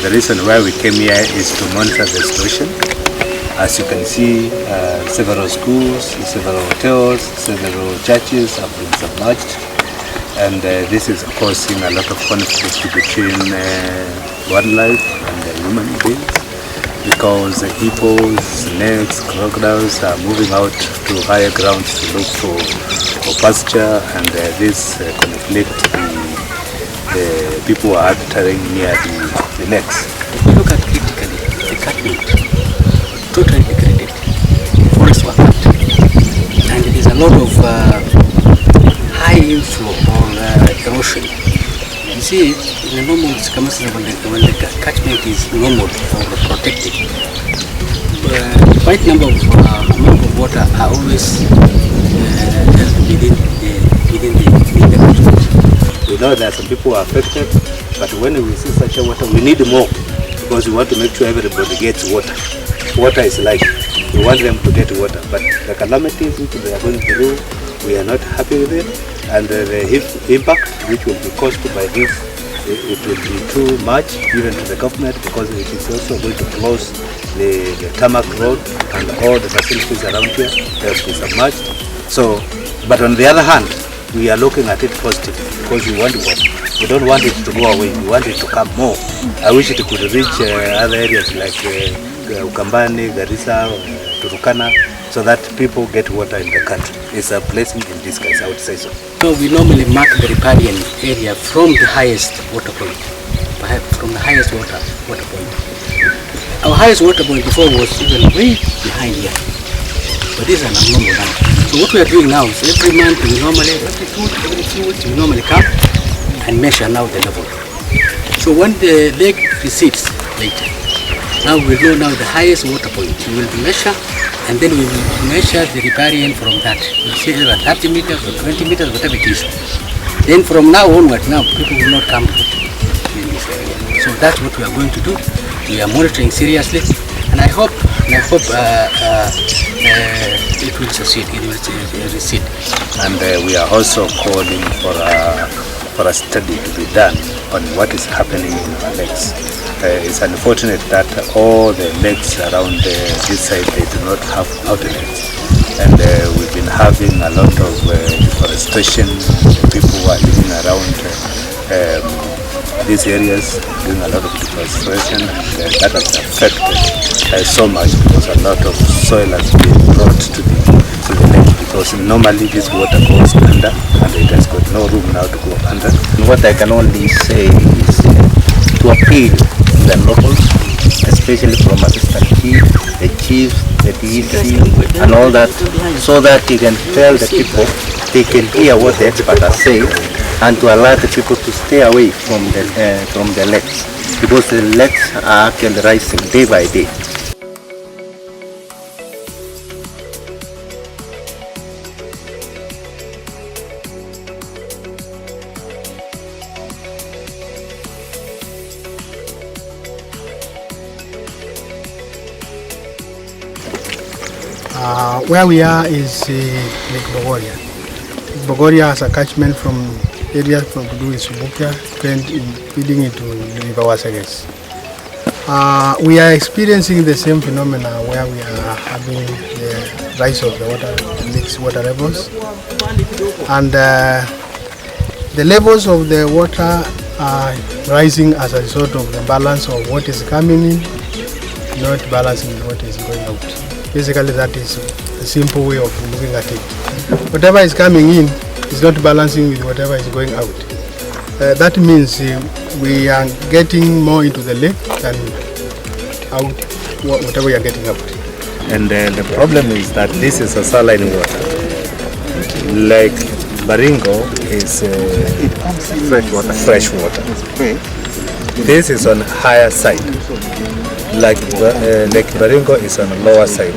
the reason why we came here is to monitor the situation. As you can see, several schools, several hotels, several churches have been submerged, and this is causing a lot of conflict between wildlife and human beings, because hippos, snakes, crocodiles are moving out to higher grounds to look for pasture, and this conflict the people are entering near the lakes. If you look at critically, the catchment totally degraded, forests were cut, and there is a lot of high inflow or erosion. You see, in the normal circumstances when the catchment is normal or protected, quite number of amount of water are always within the catchment. We know that some people are affected, but when we see such a water, we need more, because we want to make sure everybody gets water. Water is life. We want them to get water, but the calamities which they are going through, we are not happy with it, and the impact which will be caused by this, it will be too much even to the government, because it is also going to close the tarmac road and all the facilities around here. They will be submerged. So, but on the other hand, we are looking at it positive, because we want water. We don't want it to go away. We want it to come more. I wish it could reach other areas like Ukambani, Garissa, Turukana, so that people get water in the country. It's a blessing in disguise, I would say so. So we normally mark the riparian area from the highest water point, from the highest water point. Our highest water point before was even way behind here, but this is an abnormal land. So what we are doing now is every month we normally, every 2 weeks we normally come and measure now the level. So when the lake recedes later, now we know now the highest water point. We will measure, and then we will measure the riparian from that. We'll see either 30 meters or 20 meters, whatever it is. Then from now onward, now people will not come in this area. So that's what we are going to do. We are monitoring seriously, and I hope it will succeed. It will recede. And we are also calling for a study to be done on what is happening in our lakes. It's unfortunate that all the lakes around this side, they do not have outlets, and we've been having a lot of deforestation. People who are living around these areas doing a lot of deforestation, and that has affected so much, because a lot of soil has been brought to the lake, because normally this water goes under and it has got no room now to go under. And what I can only say is to appeal to the locals, especially from assistant chief, the chiefs, the DEC, and all that, so that you can tell the people, they can hear what the experts are saying, and to alert the people to stay away from the lakes, because the lakes are actually rising day by day. Where we are is Lake Bogoria. Bogoria has a catchment from areas from to do with Subukia, feeding into the river Wasages. We are experiencing the same phenomena where we are having the rise of the lake's water levels, and the levels of the water are rising as a result of the balance of what is coming in, not balancing what is going out. Basically, that is a simple way of looking at it. Whatever is coming in is not balancing with whatever is going out. That means we are getting more into the lake than out, whatever we are getting out. And the problem is that this is a saline water. Lake Baringo is fresh water. This is on higher side. Like Lake Baringo is on the lower side.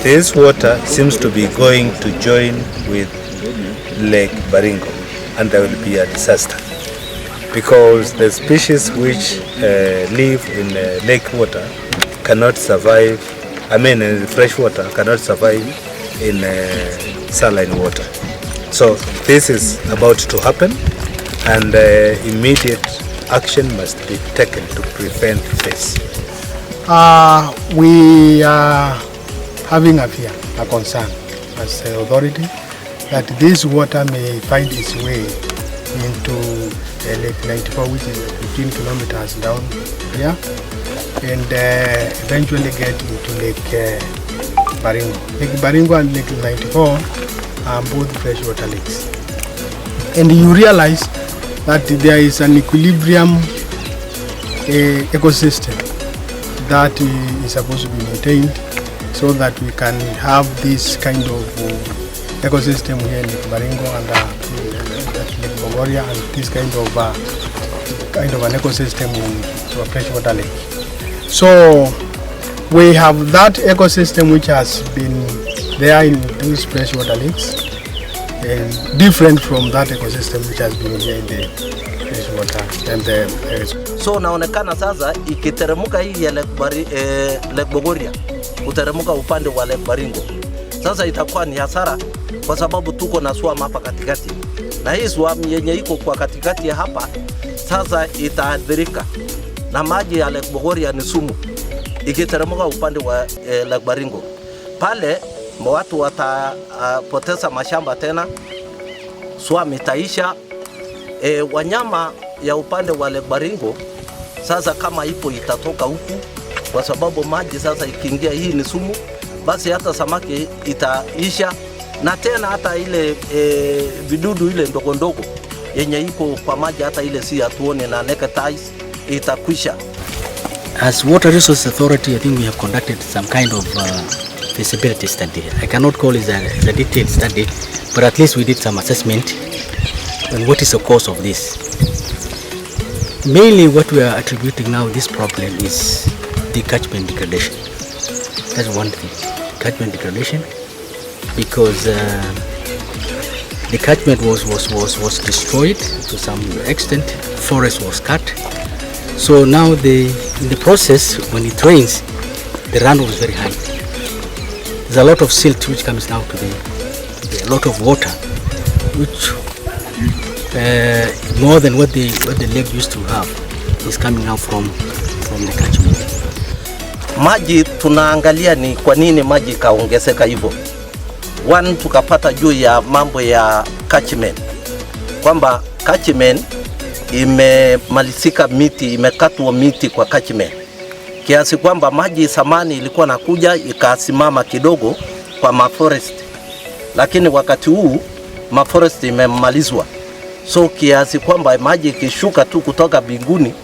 This water seems to be going to join with Lake Baringo, and there will be a disaster, because the species which live in lake water cannot survive, in fresh water cannot survive in saline water. So this is about to happen, and immediate action must be taken to prevent this? We are having a fear, a concern as the authority that this water may find its way into Lake 94, which is 15 kilometers down here, and eventually get into Lake Baringo. Lake Baringo and Lake 94 are both freshwater lakes. And you realize that there is an equilibrium ecosystem that is supposed to be maintained so that we can have this kind of ecosystem here in Lake Baringo and Lake Bogoria, and this kind of an ecosystem in a freshwater lake. So we have that ecosystem which has been there in these freshwater lakes, and different from that ecosystem which has been here in the freshwater and the So naonekana sasa ikiteremuka hii ya Lake Bogoria kuteremuka upande wa Lake Baringo, sasa itakuwa ni hasara kwa sababu tuko na swam hapa katikati, na hii swam yenye iko kwa katikati ya hapa sasa itaathirika na maji ya Lake Bogoria. Ni sumu ikiteremuka upande wa Lake Baringo, pale watu watapoteza mashamba tena, swam itaisha. Wanyama ya upande wa Lake Baringo sasa kama ipo itatoka huku, kwa sababu maji sasa ikiingia, hii ni sumu, basi hata samaki itaisha, na tena hata ile vidudu ile ndogo ndogo yenye iko kwa maji, hata ile si atuone na nectaries itakwisha. As Water Resources Authority, I think we have conducted some kind of feasibility study. I cannot call it a detailed study, but at least we did some assessment on what is the cause of this. Mainly what we are attributing now this problem is the catchment degradation. That's one thing, catchment degradation, because the catchment was destroyed to some extent, forest was cut. So now in the process, when it rains, the runoff is very high. There's a lot of silt which comes now to a lot of water, which more than what the lake used to have is coming out from the catchment. Maji tunaangalia ni kwa nini maji kaongezeka hivyo. One, tukapata juu ya mambo ya catchment, kwamba catchment imemalizika, miti imekatwa miti kwa catchment, kiasi kwamba maji samani ilikuwa nakuja ikasimama kidogo kwa maforest, lakini wakati huu maforest imemalizwa. So kiasi kwamba maji ikishuka tu kutoka binguni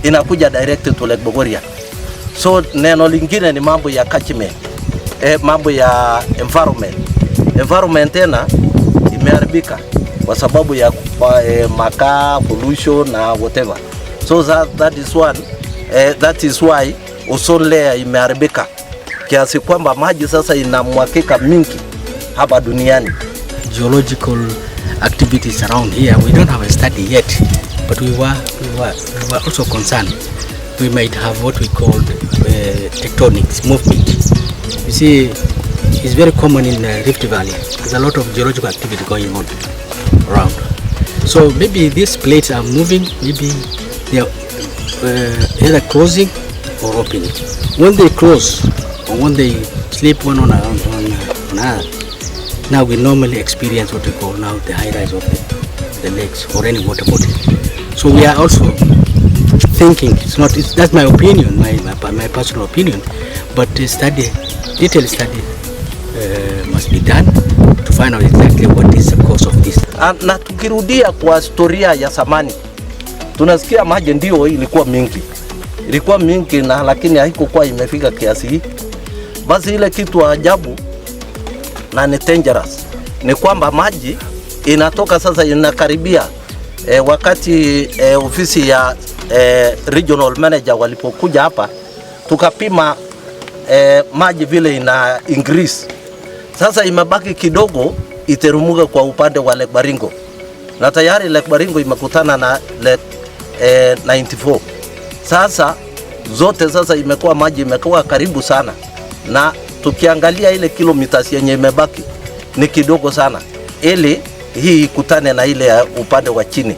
inakuja direct to Lake Bogoria. So neno lingine ni mambo ya catchment, mambo ya environment tena imeharibika kwa sababu ya makaa, pollution na whatever. So that is why ozone layer imeharibika, kiasi kwamba maji sasa inamwakika mingi hapa duniani. Geological activities around here, we don't have a study yet, but we were also concerned we might have what we call tectonics movement. You see, it's very common in Rift Valley. There's a lot of geological activity going on around. So maybe these plates are moving, maybe they are either closing or opening. When they close or when they slip one on another, now we normally experience what we call now the high rise of the lakes or any water body. So we are also thinking, that's my opinion, my personal opinion, but detailed study must be done to find out exactly what is the cause of this. Na tukirudia kwa historia ya zamani, tunasikia maji ndio ilikuwa mingi na lakini haikuwa imefika kiasi hii. Basi ile kitu ajabu na ni dangerous ni kwamba maji inatoka sasa inakaribia wakati ofisi ya regional manager walipokuja hapa, tukapima maji vile ina increase. Sasa imebaki kidogo iterumuka kwa upande wa Lake Baringo, na tayari Lake Baringo imekutana na Lake 94. Sasa zote sasa imekuwa maji imekuwa karibu sana, na tukiangalia ile kilomita yenye imebaki ni kidogo sana ili hii ikutane na ile upande wa chini.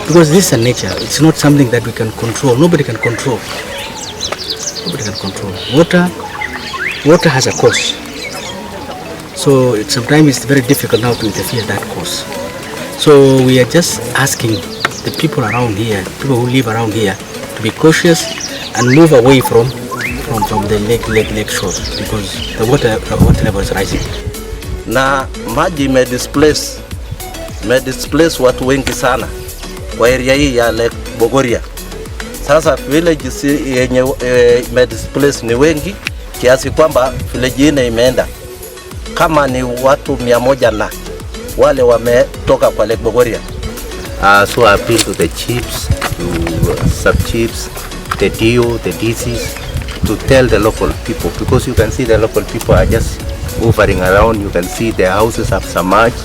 because this is a nature. It's not something that we can control. Nobody can control. Nobody can control. Water has a course. So sometimes it's very difficult now to interfere that course. So we are just asking the people around here, people who live around here, to be cautious and move away from the lake shores, because the water level is rising. Na maji imedisplace watu wengi sana kwa area hii ya Lake Bogoria. Sasa village yenye imedisplace ni wengi kiasi kwamba village ine imeenda kama ni watu 100 na wale wametoka kwa Lake Bogoria. So I appeal to the chiefs, to sub-chiefs, the DO, the DCs, to tell the local people, because you can see the local people are just hovering around. You can see their houses have submerged.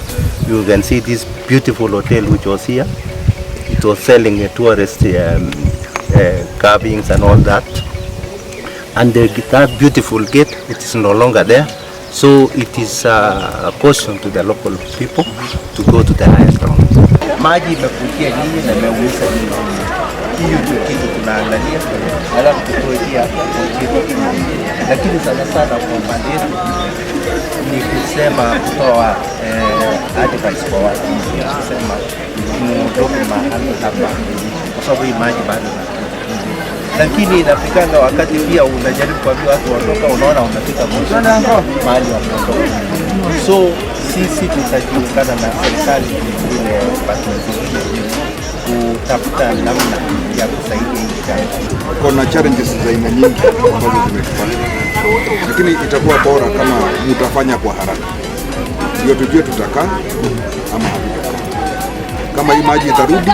You can see this beautiful hotel which was here. It was selling tourist carvings and all that. And that beautiful gate, it is no longer there. So it is a caution to the local people to go to the higher ground. Maji imekuja nyinyi na imeumiza nyinyi. Hiyo ndio kitu tunaangalia, alafu tutoe hapa kwa. Lakini sana kwa upande wetu ni kusema kutoa advice kwa watu, kusema muondoke mahali hapa kwa sababu hii maji bado lakini inafikanga wakati pia unajaribu kuambia watu waondoka, unaona unafika mwisho mahali waondoka. So sisi tutajiungana na serikali ile partners kutafuta namna ya kusaidia hii jamii. Kuna challenges za aina nyingi ambazo zimetupata, lakini itakuwa bora kama mtafanya kwa haraka, ndio tujue tutakaa ama hatutakaa, kama hii maji itarudi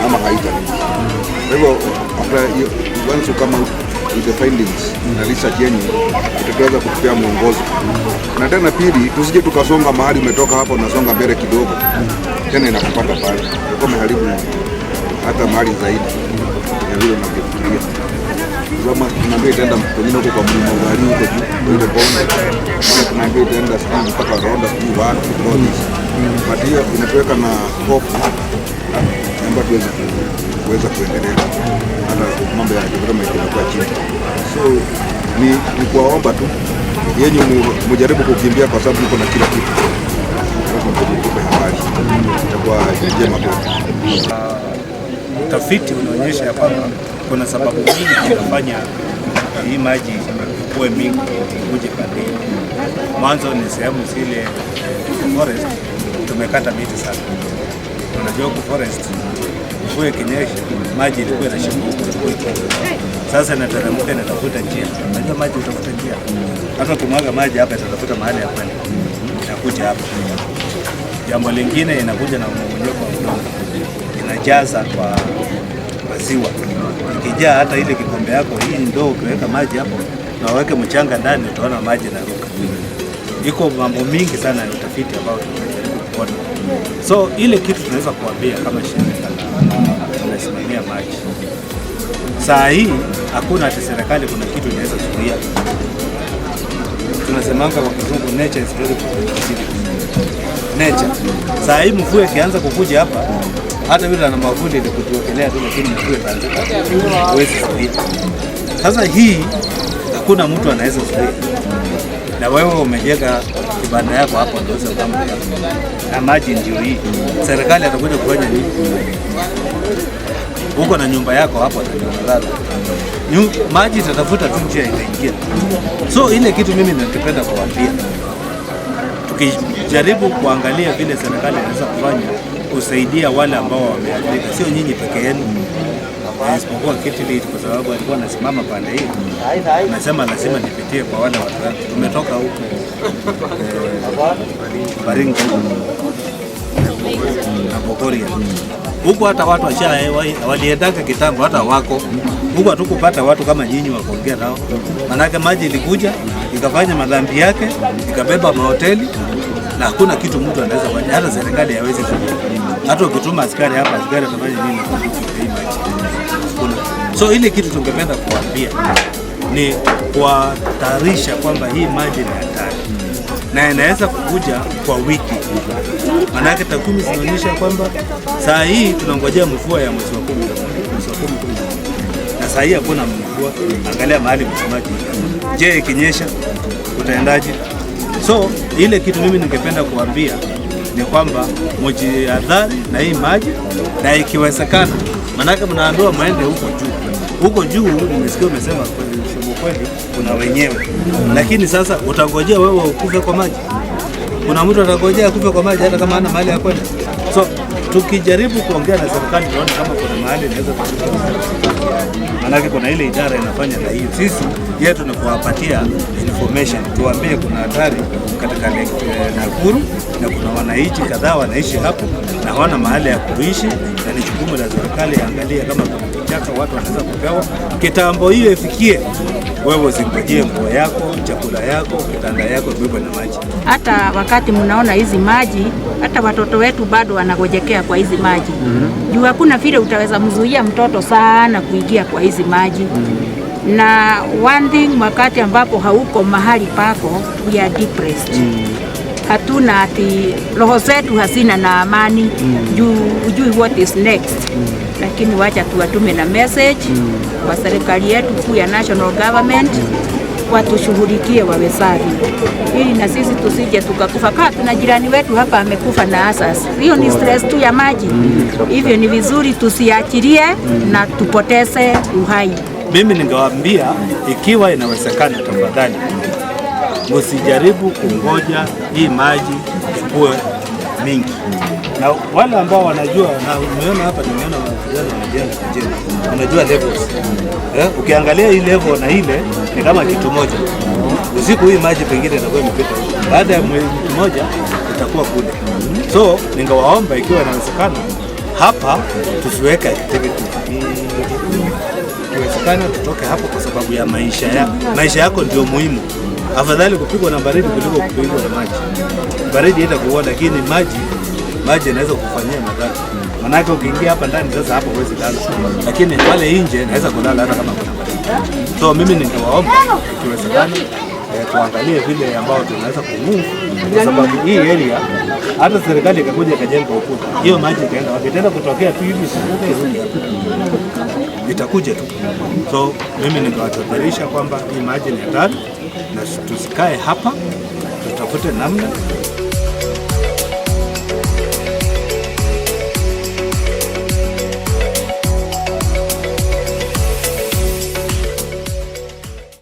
ama haitarudi. Kwa hivyo once you come out with the findings na research yenyu itaweza kutupea mwongozo. Na tena pili, tusije tukasonga mahali umetoka hapo unasonga mbele kidogo tena inakupata pale kwa maharibu hata mahali zaidi ya vile unavyofikiria. Kama tunaambia itaenda pengine huko kwa mlima Ugari huko juu ile bonde, kama tunaambia itaenda sijui mpaka Ronda sijui watu but hiyo inatuweka na hofu ambayo tuweza kuendelea hata mambo ya development yanakuwa chini. So ni kuwaomba tu yenye mjaribu kukimbia kwa sababu yuko na kila kitu. Itakuwa njema tu. Utafiti unaonyesha ya kwamba kuna sababu nyingi zinafanya hii maji kuwe mingi kuje pande. Mwanzo ni sehemu zile forest tumekata miti sana. Unajua kwa forest mvua ikinyesha maji ilikuwa inashuka. Sasa inateremka inatafuta njia. Unajua maji utafuta njia. Hata ukimwaga maji hapa itatafuta mahali ya kwenda. Inakuja hapa. Jambo lingine inakuja na mmomonyoko wa udongo. Inajaza kwa ziwa. Ikijaa hata ile kikombe yako hii ndoo ukiweka maji hapo na uweke mchanga ndani utaona maji yanaruka. Iko mambo mingi sana ya utafiti ambao tunajaribu kuona. So ile kitu tunaweza kuambia kama shirika tunasimamia maji. Saa hii hakuna ati serikali kuna kitu inaweza kuzuia. Tunasemanga kwa kizungu nature is very predictable. Nature. Saa hii mvua ikianza kukuja hapa hata vile na mavuli ile kutuokelea tu, lakini mvua itaanza huwezi kuzuia. Sasa hii hakuna mtu anaweza kuzuia. Na wewe umejenga kibanda yako hapo ndio sababu na maji ndio hii. Serikali atakuja kufanya nini? Uko na nyumba yako hapo atalala. Maji itatafuta tu njia itaingia. So ile kitu mimi ningependa kuwaambia. Tukijaribu kuangalia vile serikali inaweza kufanya kusaidia wale ambao wameathirika, sio nyinyi peke yenu. Isipokuwa Kitili kwa sababu alikuwa anasimama pande hii. Nasema lazima nipitie kwa wale watu wangu. Tumetoka huko Baringo na Bogoria. Huko hata watu waliendaka kitambo hata wako. Huko hatukupata watu kama nyinyi wa kuongea nao. Manake maji ilikuja, ikafanya madhambi yake, ikabeba mahoteli na hakuna kitu mtu anaweza kufanya. Hata serikali haiwezi kufanya. Hata ukituma askari hapa, askari atafanya nini kwa hii maji? So ile kitu tungependa kuambia ni kuwatayarisha kwamba hii maji ni hatari. na inaweza kukuja kwa wiki. Manake takwimu zinaonyesha kwamba saa hii tunangojea mvua ya mwezi wa 10 na saa hii hakuna mvua. Angalia mahali maji. Je, ikinyesha utaendaje? So ile kitu mimi ningependa kuambia ni kwamba mjihadhari na hii maji, na ikiwezekana, manake mnaambiwa mwende huko juu nimesikia umesema kweli kuna wenyewe, lakini sasa utangojea wewe ukufe kwa maji? Kuna mtu atangojea akufe kwa maji hata kama hana mahali ya kwenda? So tukijaribu kuongea na serikali tuone kama kuna mahali inaweza kufikia, manake kuna ile idara inafanya na hiyo. Sisi yetu ni kuwapatia information, tuambie kuna hatari katika Nakuru na kuna wananchi kadhaa wanaishi hapo na hawana mahali ya kuishi, na ni jukumu la serikali angalia kama kuna kichaka watu wanaweza kupewa. Kitambo hiyo ifikie, wewe usingojee nguo yako, chakula yako, kitanda yako bebe na maji. Hata wakati mnaona hizi maji, hata watoto wetu bado wanagojekea kwa hizi maji. Juu hakuna vile utaweza mzuia mtoto sana kuingia kwa hizi maji. Na one thing, wakati ambapo hauko mahali pako, we are depressed. Hatuna ati roho zetu hazina na amani, juu what is next. Lakini wacha tuwatume na message kwa serikali yetu kuu ya national government, watushughulikie wawezavyo, ili na sisi tusije tukakufa. Kama tuna jirani wetu hapa amekufa na asas, hiyo ni stress tu ya maji. Hivyo ni vizuri tusiachilie na tupoteze uhai. Mimi ningewaambia ikiwa inawezekana, tafadhali msijaribu kungoja hii maji ikuwe mingi. Na wale ambao wanajua, na umeona hapa, nimeona vijana wanajenga kujenga, wanajua levels. Ukiangalia hii level na ile ni kama kitu moja. Usiku hii maji pengine itakuwa imepita, baada ya mwezi mmoja itakuwa kule. So ningewaomba ikiwa inawezekana hapa tusiweke activity. Ikiwezekana tutoke hapo kwa sababu ya maisha yako ndio muhimu. Afadhali kupigwa na baridi kuliko kupigwa na maji. Baridi itakuwa, lakini maji yanaweza kufanyia madhara. Manake ukiingia hapa ndani sasa hapo huwezi lala. Lakini pale nje naweza kulala hata kama kuna baridi. So mimi ningewaomba ikiwezekana tuangalie vile ambao tunaweza kumove, kwa sababu hii area hata serikali ikakuja ikajenga ukuta, hiyo maji itaenda wapi? Itaenda kutokea tu hivi, itakuja tu. So mimi ningewatahadharisha kwamba hii maji ni hatari na tusikae hapa, tutafute namna